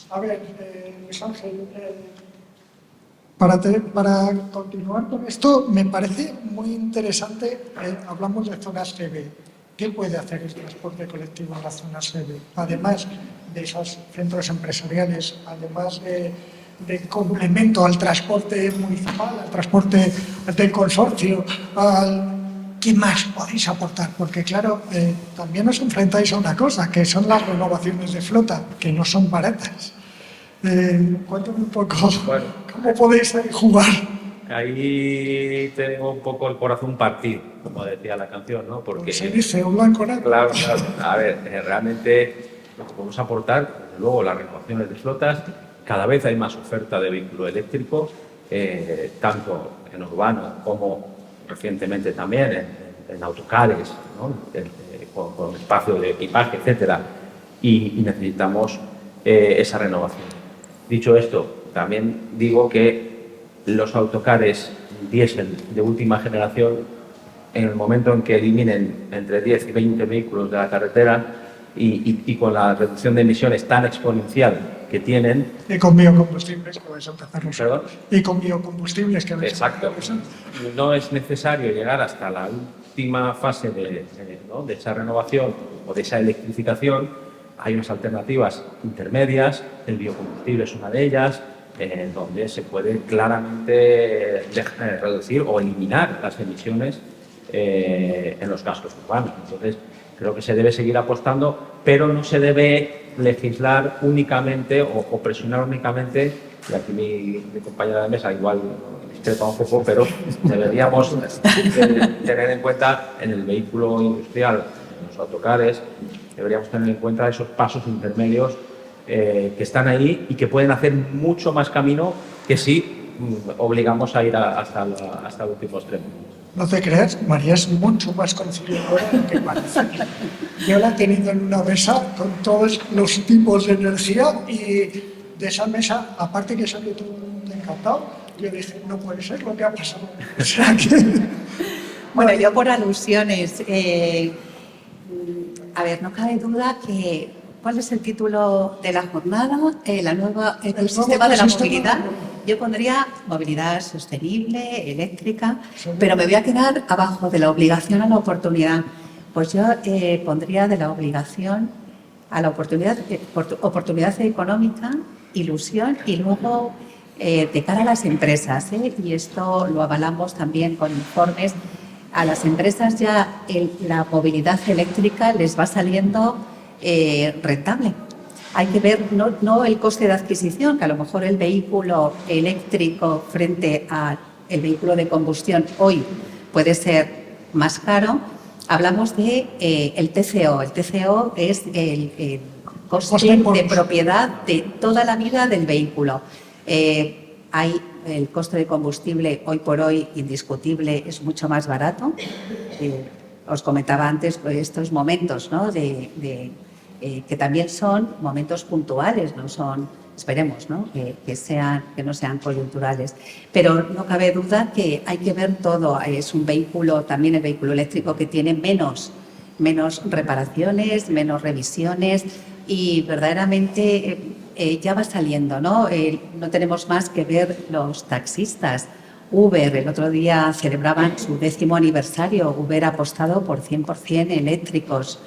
A ver, Luis Ángel, para continuar con esto, me parece muy interesante, hablamos de zonas CB. ¿Qué puede hacer el transporte colectivo en las zonas CB? Además de esos centros empresariales, además de complemento al transporte municipal, al transporte del consorcio, ¿qué más podéis aportar? Porque claro, también os enfrentáis a una cosa, que son las renovaciones de flota, que no son baratas. Cuéntame un poco, bueno, ¿cómo podéis jugar? Ahí tengo un poco el corazón partido, como decía la canción, ¿no? Porque se dice, un blanco negro. Claro. A ver, realmente lo que podemos aportar, desde luego, las renovaciones de flotas, cada vez hay más oferta de vehículo eléctrico, tanto en urbano como recientemente también en autocares, ¿no? Con espacio de equipaje, etcétera, y necesitamos esa renovación. Dicho esto, también digo que los autocares diésel de última generación, en el momento en que eliminen entre 10 y 20 vehículos de la carretera y con la reducción de emisiones tan exponencial que tienen... Y con biocombustibles que vais a empezar. ¿Perdón? Y con biocombustibles que vais a empezar. Exacto. No es necesario llegar hasta la última fase de esa renovación o de esa electrificación. Hay unas alternativas intermedias, el biocombustible es una de ellas, donde se puede claramente reducir o eliminar las emisiones en los cascos urbanos. Entonces, creo que se debe seguir apostando, pero no se debe legislar únicamente o presionar únicamente, y aquí mi compañera de mesa igual discrepa un poco, pero deberíamos tener en cuenta en el vehículo industrial, en los autocares, deberíamos tener en cuenta esos pasos intermedios que están ahí y que pueden hacer mucho más camino que si obligamos a ir hasta el último extremo. No te creas, María es mucho más conciliadora de lo que parece. Yo la he tenido en una mesa con todos los tipos de energía y de esa mesa, aparte que salió todo el mundo encantado, yo dije, no puede ser lo que ha pasado. O sea que... Bueno, yo por alusiones, a ver, no cabe duda que ¿cuál es el título de la jornada? El sistema de la movilidad. Yo pondría movilidad sostenible, eléctrica, pero me voy a quedar abajo de la obligación a la oportunidad. Pues yo pondría de la obligación a la oportunidad económica, ilusión y luego de cara a las empresas, y esto lo avalamos también con informes. A las empresas ya la movilidad eléctrica les va saliendo rentable. hay que ver no el coste de adquisición, que a lo mejor el vehículo eléctrico frente al vehículo de combustión hoy puede ser más caro. Hablamos de el TCO. El TCO es el coste de propiedad de toda la vida del vehículo. Hay el coste de combustible hoy por hoy indiscutible, es mucho más barato. Os comentaba antes pues, estos momentos, ¿no? Que también son momentos puntuales, no son, esperemos, ¿no? Que no sean coyunturales. Pero no cabe duda que hay que ver todo. Es un vehículo, también el vehículo eléctrico, que tiene menos reparaciones, menos revisiones y verdaderamente ya va saliendo, ¿no? No tenemos más que ver los taxistas. Uber, el otro día celebraban su 10º aniversario. Uber ha apostado por 100% eléctricos.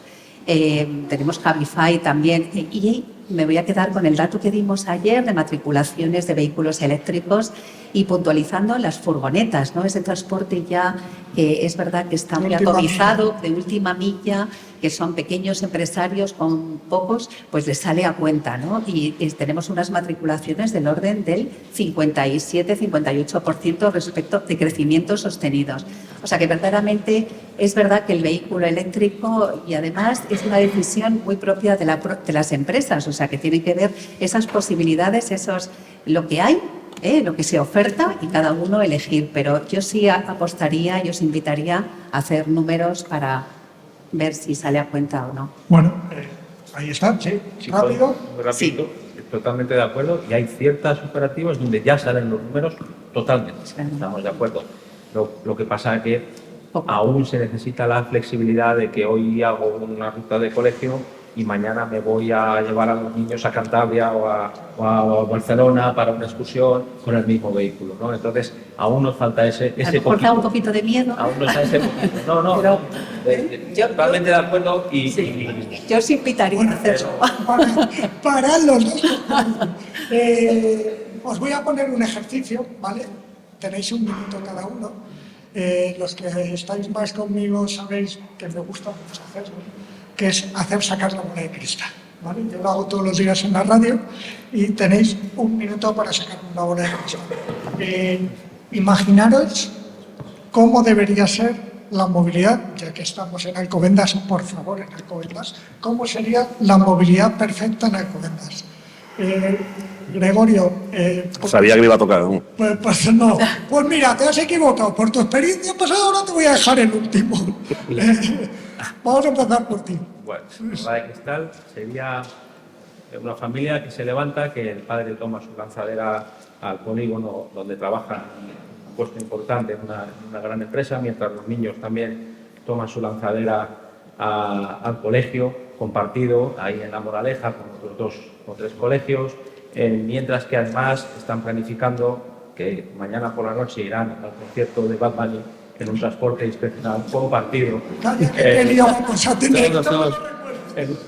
Tenemos Cabify también. Y me voy a quedar con el dato que dimos ayer de matriculaciones de vehículos eléctricos y puntualizando las furgonetas, ¿no? Ese transporte ya que es verdad que está muy atomizado, de última milla, que son pequeños empresarios con pocos, pues les sale a cuenta, ¿no? Y tenemos unas matriculaciones del orden del 57-58% respecto de crecimientos sostenidos. O sea que verdaderamente es verdad que el vehículo eléctrico, y además es una decisión muy propia de las empresas, o sea que tienen que ver esas posibilidades, lo que hay, lo que se oferta y cada uno elegir. Pero yo sí apostaría y os invitaría a hacer números para ver si sale a cuenta o no. Bueno, ahí está, sí, rápido. Muy rápido, totalmente de acuerdo. Y hay ciertas operativas donde ya salen los números totalmente. Estamos de acuerdo. Lo que pasa es que aún se necesita la flexibilidad de que hoy hago una ruta de colegio y mañana me voy a llevar a los niños a Cantabria o a Barcelona para una excursión con el mismo vehículo, ¿no? Entonces, aún nos falta ese poquito. Da un poquito de miedo. Aún nos da ese poquito. No, pero, totalmente de acuerdo yo os invitaría a hacerlo. Paradlos. Os voy a poner un ejercicio, ¿vale? Tenéis un minuto cada uno. Los que estáis más conmigo sabéis que me gusta mucho hacerlo, que es sacar la bola de cristal, ¿vale? Yo lo hago todos los días en la radio y tenéis un minuto para sacar una bola de cristal. Imaginaros cómo debería ser la movilidad, ya que estamos en Alcobendas, por favor, en Alcobendas, ¿cómo sería la movilidad perfecta en Alcobendas? Gregorio... Sabía que le iba a tocar, ¿no? Pues no. Pues mira, te has equivocado. Por tu experiencia pasada ahora te voy a dejar el último. Vamos a empezar por ti. Bueno, la de cristal sería una familia que se levanta, que el padre toma su lanzadera al polígono donde trabaja un puesto importante en una gran empresa, mientras los niños también toman su lanzadera al colegio compartido, ahí en La Moraleja, con otros 2 o 3 colegios, mientras que además están planificando que mañana por la noche irán al concierto de Bad Bunny en un transporte discrecional compartido. ¿Qué lío vamos a tener?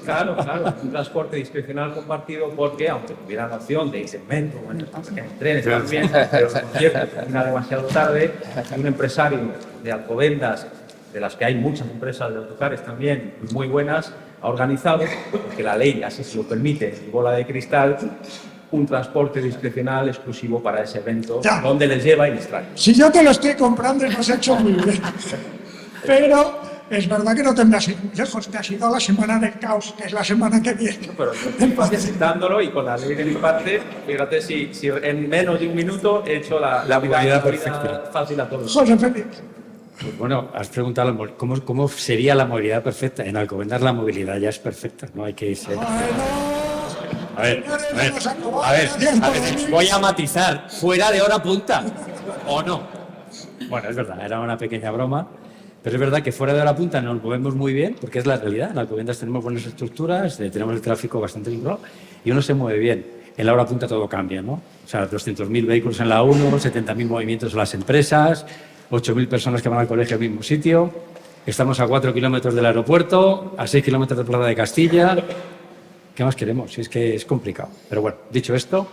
Claro, un transporte discrecional compartido, porque aunque tuviera la opción de ir en metro, bueno, en trenes también, pero el concierto termina demasiado tarde, y un empresario de Alcobendas, de las que hay muchas empresas de autocares también muy buenas, ha organizado, porque la ley así se lo permite, en bola de cristal, un transporte discrecional exclusivo para ese evento, ya, donde les lleva y les trae. Si yo te lo estoy comprando y lo has hecho muy bien. Pero es verdad que no te me has ido muy lejos, te has ido a la semana del caos, que es la semana que viene. Pero necesitándolo y con la ley de mi parte, fíjate si en menos de un minuto he hecho la movilidad perfecta fácil a todos. José Félix. Pues bueno, has preguntado cómo sería la movilidad perfecta. En Alcobendas la movilidad ya es perfecta, no hay que irse. A ver, voy a matizar, fuera de hora punta, ¿o no? Bueno, es verdad, era una pequeña broma, pero es verdad que fuera de hora punta nos movemos muy bien, porque es la realidad. En Alcobendas tenemos buenas estructuras, tenemos el tráfico bastante limpio y uno se mueve bien. En la hora punta todo cambia, ¿no? O sea, 200.000 vehículos en la 1, 70.000 movimientos en las empresas, 8.000 personas que van al colegio al mismo sitio. Estamos a 4 kilómetros del aeropuerto, a 6 kilómetros de Plaza de Castilla. ¿Qué más queremos? Si es que es complicado. Pero bueno, dicho esto,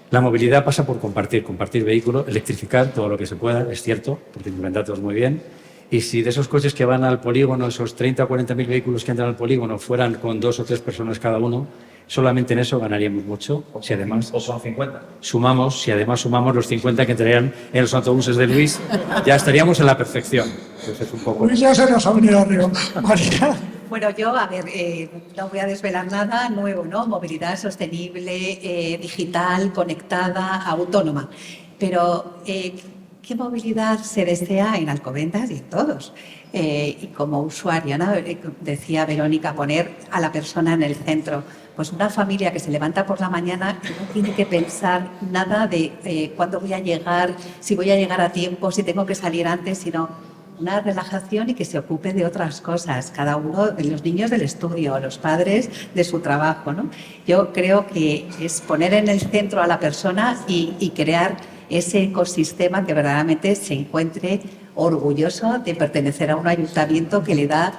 la movilidad pasa por compartir vehículos, electrificar todo lo que se pueda, es cierto, porque implementar todos muy bien. Y si de esos coches que van al polígono, esos 30 o 40.000 vehículos que entran al polígono, fueran con 2 o 3 personas cada uno, Solamente en eso ganaríamos mucho. Si además O son 50. sumamos los 50 que entrarían en los autobuses de Luis, ya estaríamos en la perfección. Entonces es un poco... Luis ya se nos ha venido arriba. María. Bueno, yo, a ver, no voy a desvelar nada nuevo, ¿no? Movilidad sostenible, digital, conectada, autónoma. Pero, ¿qué movilidad se desea en Alcobendas y en todos? Y como usuario, ¿no? Decía Verónica, poner a la persona en el centro. Pues una familia que se levanta por la mañana y no tiene que pensar nada de cuándo voy a llegar, si voy a llegar a tiempo, si tengo que salir antes, sino una relajación y que se ocupe de otras cosas, cada uno de los niños del estudio, los padres de su trabajo, ¿no? Yo creo que es poner en el centro a la persona y crear ese ecosistema que verdaderamente se encuentre orgulloso de pertenecer a un ayuntamiento que le da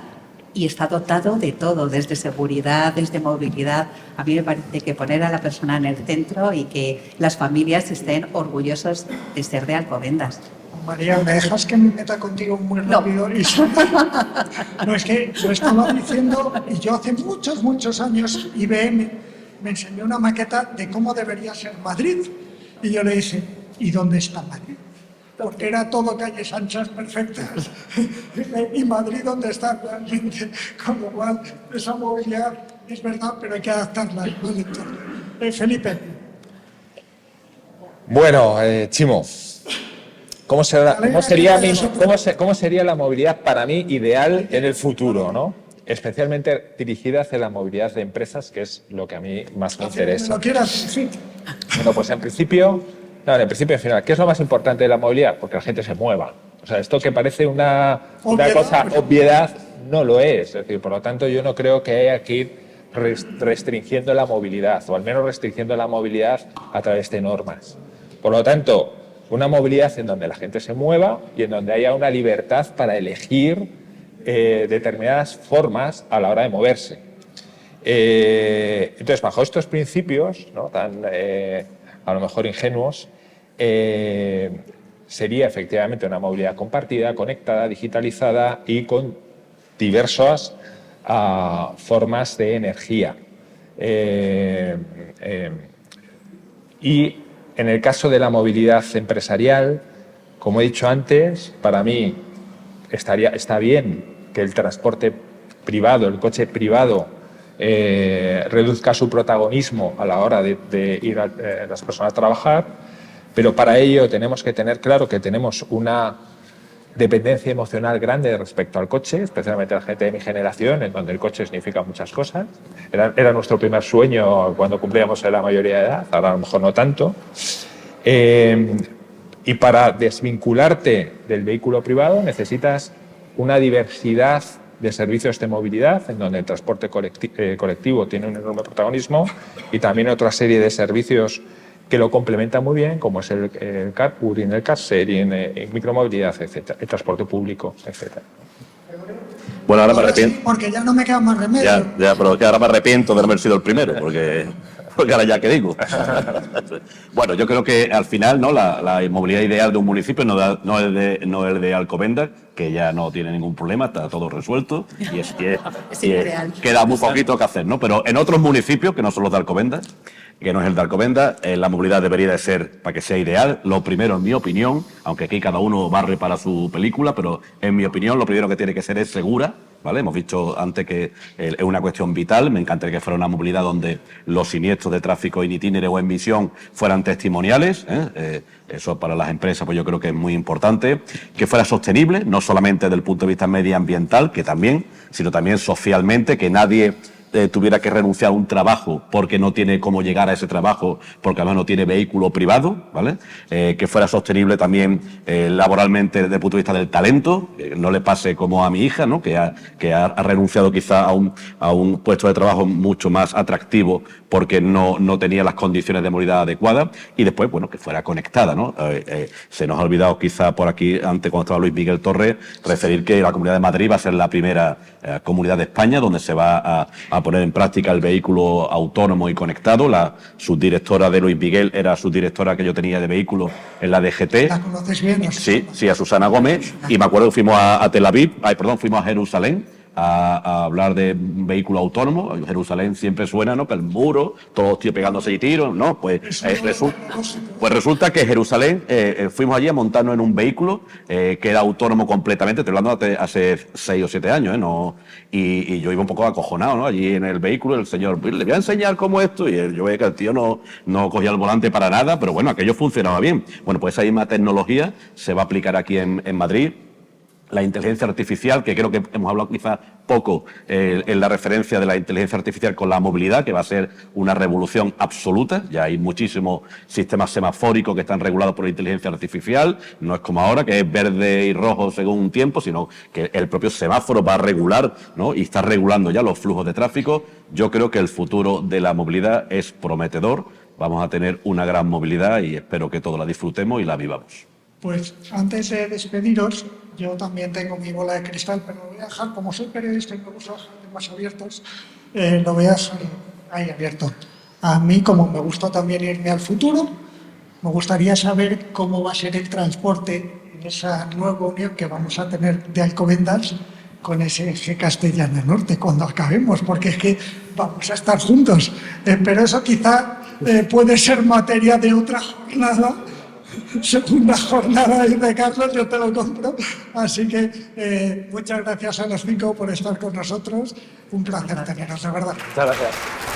y está dotado de todo, desde seguridad, desde movilidad. A mí me parece que poner a la persona en el centro y que las familias estén orgullosos de ser de Alcobendas. María, ¿me dejas que me meta contigo muy rápido? No, no, es que lo estaba diciendo y yo hace muchos años IBM me enseñó una maqueta de cómo debería ser Madrid y yo le dije, ¿y dónde está Madrid? Porque era todo calles anchas perfectas. ¿Y Madrid dónde está realmente? Con lo cual, esa movilidad es verdad, pero hay que adaptarla. Felipe. Bueno, Chimo, ¿cómo sería la movilidad para mí ideal en el futuro, ¿no? Especialmente dirigida hacia la movilidad de empresas, que es lo que a mí más me interesa. Lo quieras, sí. Bueno, pues en principio y final, ¿qué es lo más importante de la movilidad? Porque la gente se mueva. O sea, esto que parece una cosa obviedad, no lo es. Es decir, por lo tanto, yo no creo que haya que ir restringiendo la movilidad, o al menos restringiendo la movilidad a través de normas. Por lo tanto, una movilidad en donde la gente se mueva y en donde haya una libertad para elegir determinadas formas a la hora de moverse. Entonces, bajo estos principios, ¿no?, tan a lo mejor ingenuos, sería efectivamente una movilidad compartida, conectada, digitalizada y con diversas formas de energía. Y en el caso de la movilidad empresarial, como he dicho antes, para mí está bien que el transporte privado, el coche privado, reduzca su protagonismo a la hora de ir las personas a trabajar, pero para ello tenemos que tener claro que tenemos una dependencia emocional grande respecto al coche, especialmente la gente de mi generación, en donde el coche significa muchas cosas. Era nuestro primer sueño cuando cumplíamos la mayoría de edad, ahora a lo mejor no tanto. Y para desvincularte del vehículo privado necesitas una diversidad de servicios de movilidad, en donde el transporte colectivo tiene un enorme protagonismo, y también otra serie de servicios que lo complementan muy bien, como es el carpooling, el car sharing, micromovilidad, etcétera, el transporte público, etcétera. Bueno, ahora me Sí, arrepiento. porque ya no me queda más remedio. Ya, pero que ahora me arrepiento de haber sido el primero, porque ahora ya que digo. Bueno, yo creo que al final, ¿no?, la movilidad ideal de un municipio no es de Alcobendas, que ya no tiene ningún problema, está todo resuelto queda muy poquito que hacer, ¿no? Pero en otros municipios, que no son los de Alcobendas, que no es el de Alcobendas, la movilidad debería de ser, para que sea ideal, lo primero, en mi opinión, aunque aquí cada uno barre para su película, pero en mi opinión lo primero que tiene que ser es segura, ¿vale? Hemos dicho antes que es una cuestión vital. Me encantaría que fuera una movilidad donde los siniestros de tráfico in itinere o en visión fueran testimoniales, eso para las empresas pues yo creo que es muy importante. Que fuera sostenible, no solamente desde el punto de vista medioambiental, que también, sino también socialmente, que nadie tuviera que renunciar a un trabajo porque no tiene cómo llegar a ese trabajo, porque además no tiene vehículo privado, ¿vale? Que fuera sostenible también laboralmente desde el punto de vista del talento, que no le pase como a mi hija, ¿no?, que ha renunciado quizá a un puesto de trabajo mucho más atractivo porque no tenía las condiciones de movilidad adecuadas. Y después, bueno, que fuera conectada, ¿no? Se nos ha olvidado quizá por aquí, antes cuando estaba Luis Miguel Torres, referir que la Comunidad de Madrid va a ser la primera comunidad de España donde se va a poner en práctica el vehículo autónomo y conectado. La subdirectora de Luis Miguel era subdirectora que yo tenía de vehículo en la DGT. ¿La conoces bien? Sí, a Susana Gómez. Y me acuerdo que fuimos a Tel Aviv, fuimos a Jerusalén, a hablar de un vehículo autónomo. Jerusalén siempre suena, ¿no? Que el muro, todos los tíos pegándose y tiros, ¿no? Pues, resulta que Jerusalén, fuimos allí a montarnos en un vehículo que era autónomo completamente, estoy hablando de hace 6 o 7 años, ¿no? Y yo iba un poco acojonado, ¿no? Allí en el vehículo, el señor, le voy a enseñar cómo esto, y yo veía que el tío no cogía el volante para nada, pero bueno, aquello funcionaba bien. Bueno, pues esa misma tecnología se va a aplicar aquí en Madrid. La inteligencia artificial, que creo que hemos hablado quizás poco en la referencia de la inteligencia artificial con la movilidad, que va a ser una revolución absoluta. Ya hay muchísimos sistemas semafóricos que están regulados por la inteligencia artificial. No es como ahora, que es verde y rojo según un tiempo, sino que el propio semáforo va a regular, ¿no? Y está regulando ya los flujos de tráfico. Yo creo que el futuro de la movilidad es prometedor. Vamos a tener una gran movilidad y espero que todos la disfrutemos y la vivamos. Pues antes de despediros, yo también tengo mi bola de cristal, pero lo voy a dejar, como soy periodista y me gusta dejar temas abiertos, lo voy a dejar ahí abierto. A mí, como me gusta también irme al futuro, me gustaría saber cómo va a ser el transporte en esa nueva unión que vamos a tener de Alcobendas con ese eje Castellana Norte cuando acabemos, porque es que vamos a estar juntos. Pero eso quizá puede ser materia de otra jornada. Segunda jornada, dice Carlos, yo te lo compro. Así que muchas gracias a los 5 por estar con nosotros. Un placer teneros, de verdad. Muchas gracias.